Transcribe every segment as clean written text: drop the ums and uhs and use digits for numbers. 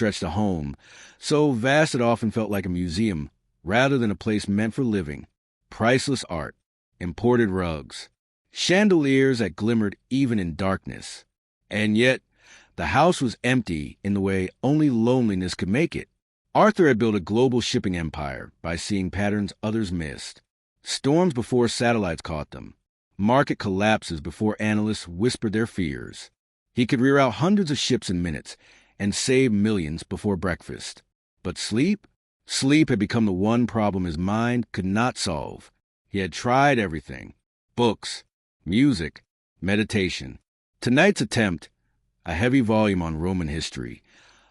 stretched a home, so vast it often felt like a museum rather than a place meant for living. Priceless art, imported rugs, chandeliers that glimmered even in darkness. And yet, the house was empty in the way only loneliness could make it. Arthur had built a global shipping empire by seeing patterns others missed. Storms before satellites caught them. Market collapses before analysts whispered their fears. He could reroute hundreds of ships in minutes and save millions before breakfast. But sleep? Sleep had become the one problem his mind could not solve. He had tried everything. Books, music, meditation. Tonight's attempt, a heavy volume on Roman history,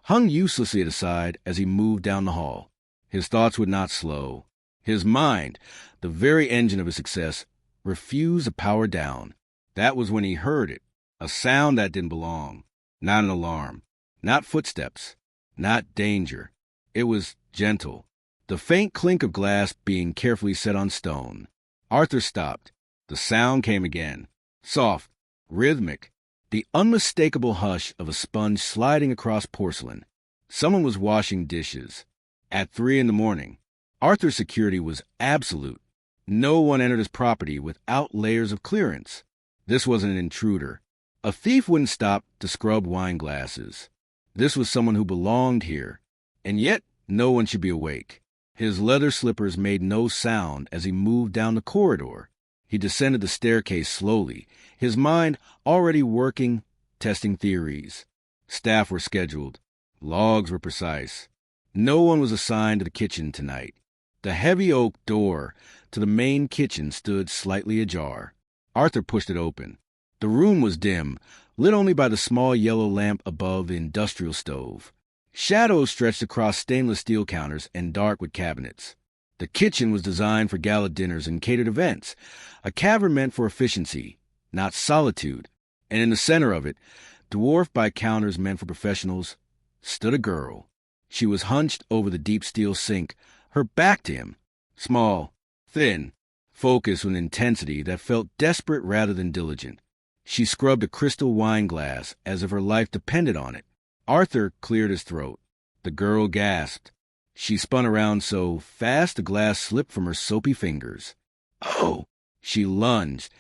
hung uselessly at his side as he moved down the hall. His thoughts would not slow. His mind, the very engine of his success, refused to power down. That was when he heard it, a sound that didn't belong. Not an alarm, not footsteps, not danger. It was gentle, the faint clink of glass being carefully set on stone. Arthur stopped. The sound came again, soft, rhythmic, the unmistakable hush of a sponge sliding across porcelain. Someone was washing dishes. At 3 a.m, Arthur's security was absolute. No one entered his property without layers of clearance. This wasn't an intruder. A thief wouldn't stop to scrub wine glasses. This was someone who belonged here. And yet, no one should be awake. His leather slippers made no sound as he moved down the corridor. He descended the staircase slowly, his mind already working, testing theories. Staff were scheduled. Logs were precise. No one was assigned to the kitchen tonight. The heavy oak door to the main kitchen stood slightly ajar. Arthur pushed it open. The room was dim, lit only by the small yellow lamp above the industrial stove. Shadows stretched across stainless steel counters and dark-wood cabinets. The kitchen was designed for gala dinners and catered events, a cavern meant for efficiency, not solitude. And in the center of it, dwarfed by counters meant for professionals, stood a girl. She was hunched over the deep steel sink, her back to him, small, thin, focused with an intensity that felt desperate rather than diligent. She scrubbed a crystal wine glass as if her life depended on it. Arthur cleared his throat. The girl gasped. She spun around so fast the glass slipped from her soapy fingers. Oh! She lunged,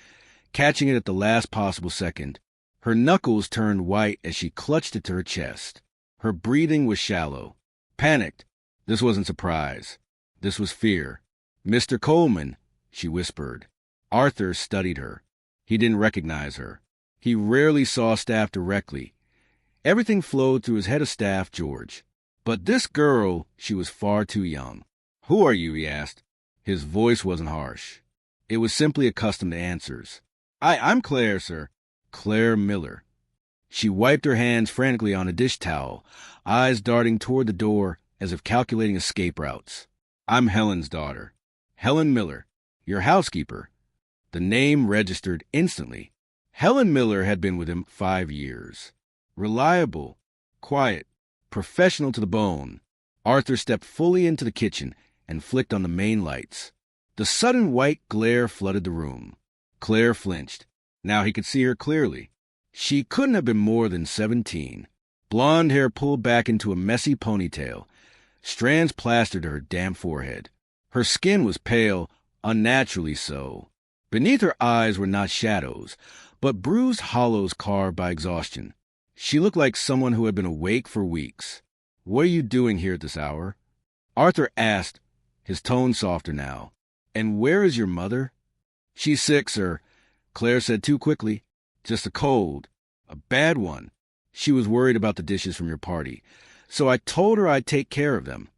catching it at the last possible second. Her knuckles turned white as she clutched it to her chest. Her breathing was shallow. Panicked. This wasn't surprise. This was fear. "Mr. Coleman," she whispered. Arthur studied her. He didn't recognize her. He rarely saw staff directly. Everything flowed through his head of staff, George. But this girl, she was far too young. "Who are you?" he asked. His voice wasn't harsh. It was simply accustomed to answers. I'm Claire, sir." Claire Miller. She wiped her hands frantically on a dish towel, eyes darting toward the door as if calculating escape routes. "I'm Helen's daughter. Helen Miller, your housekeeper." The name registered instantly. Helen Miller had been with him 5 years. Reliable, quiet, professional to the bone. Arthur stepped fully into the kitchen and flicked on the main lights. The sudden white glare flooded the room. Claire flinched. Now he could see her clearly. She couldn't have been more than 17. Blonde hair pulled back into a messy ponytail. Strands plastered to her damp forehead. Her skin was pale, unnaturally so. Beneath her eyes were not shadows, but bruised hollows carved by exhaustion. She looked like someone who had been awake for weeks. "What are you doing here at this hour?" Arthur asked, his tone softer now. "And where is your mother?" "She's sick, sir," Claire said too quickly. "Just a cold. A bad one. She was worried about the dishes from your party, so I told her I'd take care of them."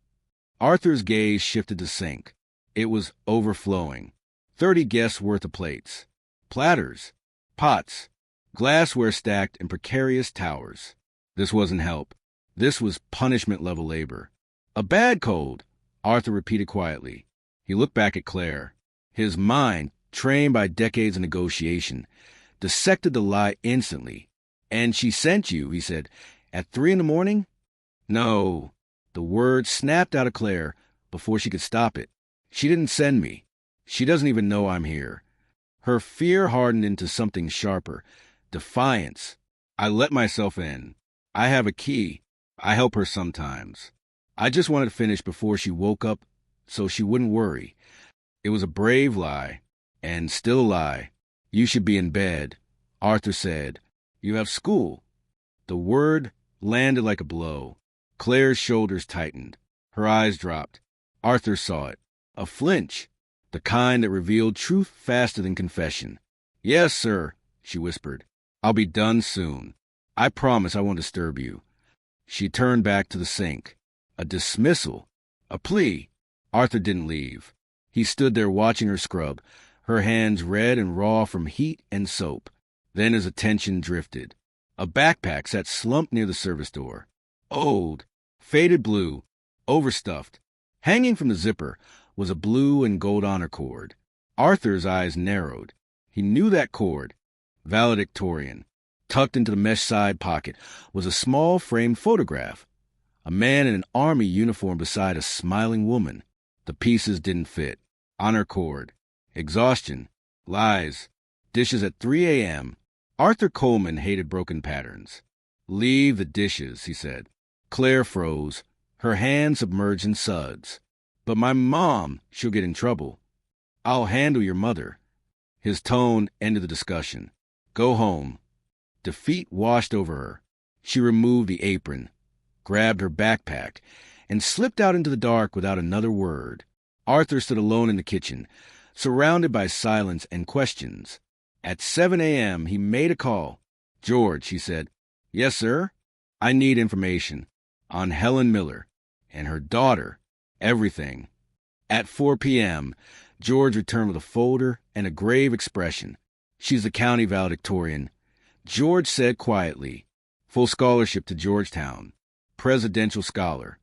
Arthur's gaze shifted to the sink. It was overflowing. 30 guests' worth of plates. Platters. Pots. Glassware stacked in precarious towers. This wasn't help. This was punishment-level labor. "A bad cold," Arthur repeated quietly. He looked back at Claire. His mind, trained by decades of negotiation, dissected the lie instantly. "And she sent you," he said, "at 3 a.m? "No." The word snapped out of Claire before she could stop it. "She didn't send me. She doesn't even know I'm here." Her fear hardened into something sharper. Defiance. "I let myself in. I have a key. I help her sometimes. I just wanted to finish before she woke up so she wouldn't worry. It was a brave lie, and still a lie. You should be in bed. Arthur said, You have school. The word landed like a blow. Claire's shoulders tightened. Her eyes dropped. Arthur saw it. A flinch. The kind that revealed truth faster than confession. Yes, sir, she whispered. I'll be done soon. I promise I won't disturb you. She turned back to the sink. A dismissal. A plea. Arthur didn't leave. He stood there watching her scrub, her hands red and raw from heat and soap. Then his attention drifted. A backpack sat slumped near the service door. Old, faded blue, overstuffed. Hanging from the zipper was a blue and gold honor cord. Arthur's eyes narrowed. He knew that cord. Valedictorian. Tucked into the mesh side pocket was a small framed photograph. A man in an army uniform beside a smiling woman. The pieces didn't fit. Honor cord. Exhaustion. Lies. Dishes at 3 a.m. Arthur Coleman hated broken patterns. Leave the dishes, he said. Claire froze, her hand submerged in suds. But my mom, she'll get in trouble. I'll handle your mother. His tone ended the discussion. Go home. Defeat washed over her. She removed the apron, grabbed her backpack, and slipped out into the dark without another word. Arthur stood alone in the kitchen, surrounded by silence and questions. At 7 a.m., he made a call. George, he said. Yes, sir. I need information on Helen Miller and her daughter. Everything. At 4 p.m., George returned with a folder and a grave expression. She's the county valedictorian. George said quietly, full scholarship to Georgetown. Presidential scholar.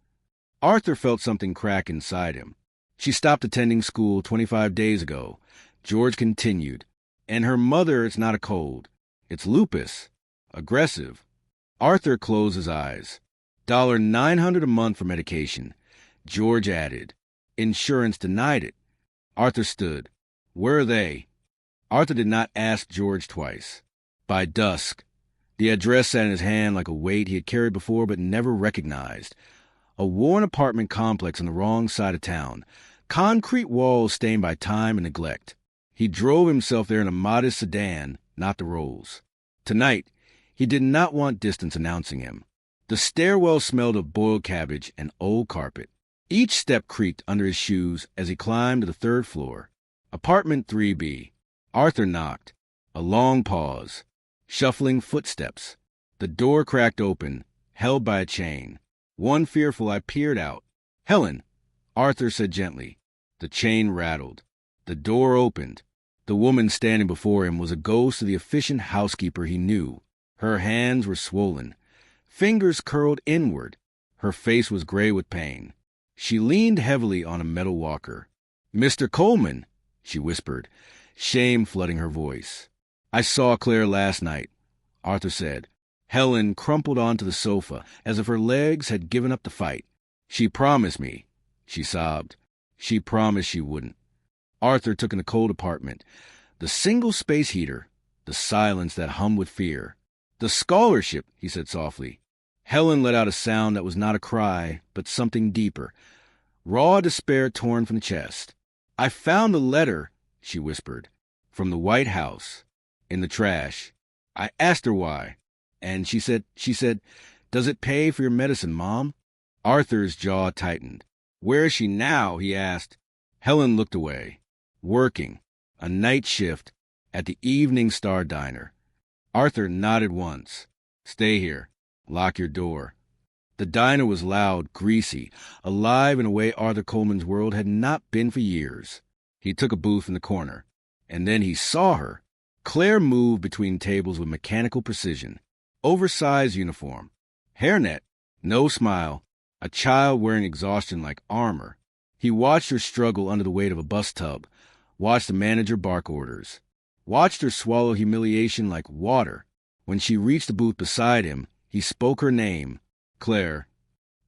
Arthur felt something crack inside him. She stopped attending school 25 days ago. George continued. And her mother, it's not a cold. It's lupus. Aggressive. Arthur closed his eyes. $900 a month for medication. George added. Insurance denied it. Arthur stood. Where are they? Arthur did not ask George twice. By dusk. The address sat in his hand like a weight he had carried before but never recognized. A worn apartment complex on the wrong side of town. Concrete walls stained by time and neglect. He drove himself there in a modest sedan, not the Rolls. Tonight, he did not want distance announcing him. The stairwell smelled of boiled cabbage and old carpet. Each step creaked under his shoes as he climbed to the third floor. Apartment 3B. Arthur knocked. A long pause. Shuffling footsteps. The door cracked open, held by a chain. One fearful eye peered out. Helen, Arthur said gently. The chain rattled. The door opened. The woman standing before him was a ghost of the efficient housekeeper he knew. Her hands were swollen. Fingers curled inward. Her face was gray with pain. She leaned heavily on a metal walker. Mr. Coleman, she whispered, shame flooding her voice. I saw Claire last night, Arthur said. Helen crumpled onto the sofa as if her legs had given up the fight. She promised me, she sobbed. She promised she wouldn't. Arthur took in the cold apartment. The single space heater. The silence that hummed with fear. The scholarship, he said softly. Helen let out a sound that was not a cry, but something deeper. Raw despair torn from the chest. I found the letter, she whispered, from the White House, in the trash. I asked her why, and she said, does it pay for your medicine, Mom? Arthur's jaw tightened. Where is she now? He asked. Helen looked away. Working, a night shift, at the Evening Star Diner. Arthur nodded once. Stay here. Lock your door. The diner was loud, greasy, alive in a way Arthur Coleman's world had not been for years. He took a booth in the corner, and then he saw her. Claire moved between tables with mechanical precision. Oversized uniform. Hairnet. No smile. A child wearing exhaustion like armor. He watched her struggle under the weight of a bus tub. Watched the manager bark orders. Watched her swallow humiliation like water. When she reached the booth beside him, he spoke her name. Claire.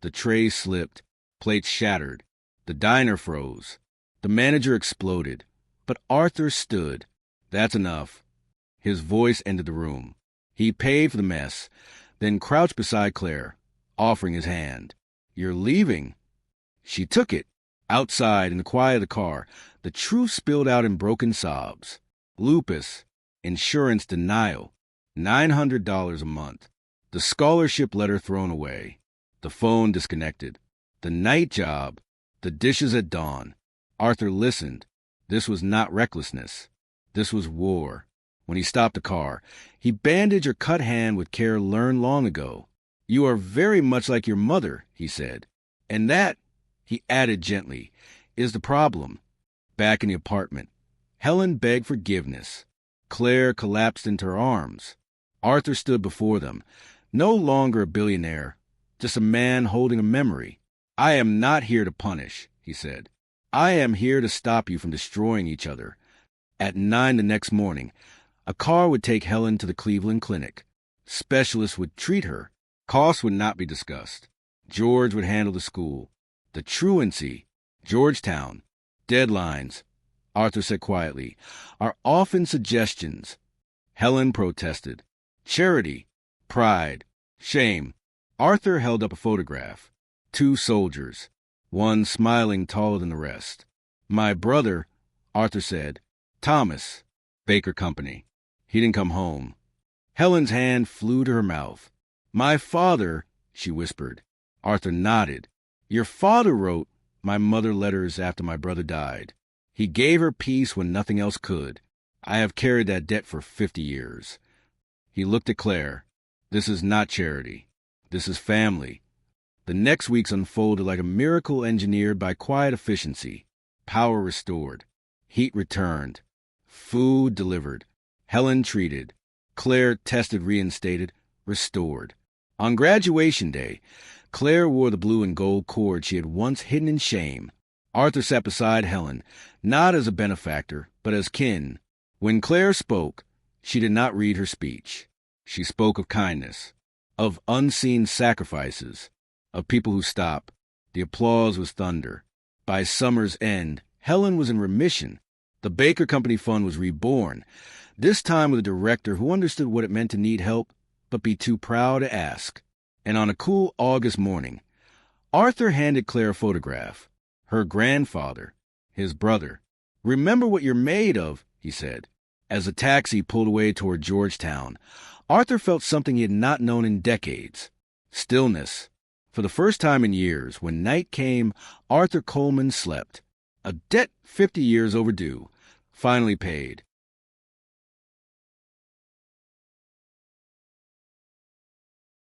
The tray slipped. Plates shattered. The diner froze. The manager exploded. But Arthur stood. That's enough. His voice entered the room. He paid for the mess, then crouched beside Claire. offering his hand. "You're leaving." She took it. Outside, in the quiet of the car, the truth spilled out in broken sobs. Lupus, insurance denial, $900 a month. The scholarship letter thrown away. The phone disconnected. The night job. The dishes at dawn. Arthur listened. This was not recklessness. This was war. When he stopped the car, he bandaged her cut hand with care learned long ago. "You are very much like your mother," he said. "And that," he added gently, "is the problem." Back in the apartment, Helen begged forgiveness. Claire collapsed into her arms. Arthur stood before them, no longer a billionaire, just a man holding a memory. "I am not here to punish," he said. "I am here to stop you from destroying each other." At 9 the next morning, a car would take Helen to the Cleveland Clinic. Specialists would treat her. Costs would not be discussed. George would handle the school. The truancy, Georgetown, deadlines, Arthur said quietly, are often suggestions. Helen protested. Charity, pride, shame. Arthur held up a photograph. 2 soldiers, one smiling taller than the rest. "My brother," Arthur said. "Thomas, Baker Company. He didn't come home." Helen's hand flew to her mouth. "My father," she whispered. Arthur nodded. "Your father wrote my mother letters after my brother died. He gave her peace when nothing else could. I have carried that debt for 50 years. He looked at Claire. "This is not charity. This is family." The next weeks unfolded like a miracle engineered by quiet efficiency. Power restored. Heat returned. Food delivered. Helen treated. Claire tested, reinstated, restored. On graduation day, Claire wore the blue and gold cord she had once hidden in shame. Arthur sat beside Helen, not as a benefactor, but as kin. When Claire spoke, she did not read her speech. She spoke of kindness, of unseen sacrifices, of people who stop. The applause was thunder. By summer's end, Helen was in remission. The Baker Company Fund was reborn, this time with a director who understood what it meant to need help, but be too proud to ask. And on a cool August morning, Arthur handed Claire a photograph. Her grandfather, his brother. "Remember what you're made of," he said. As the taxi pulled away toward Georgetown, Arthur felt something he had not known in decades. Stillness. For the first time in years, when night came, Arthur Coleman slept. A debt 50 years overdue, finally paid.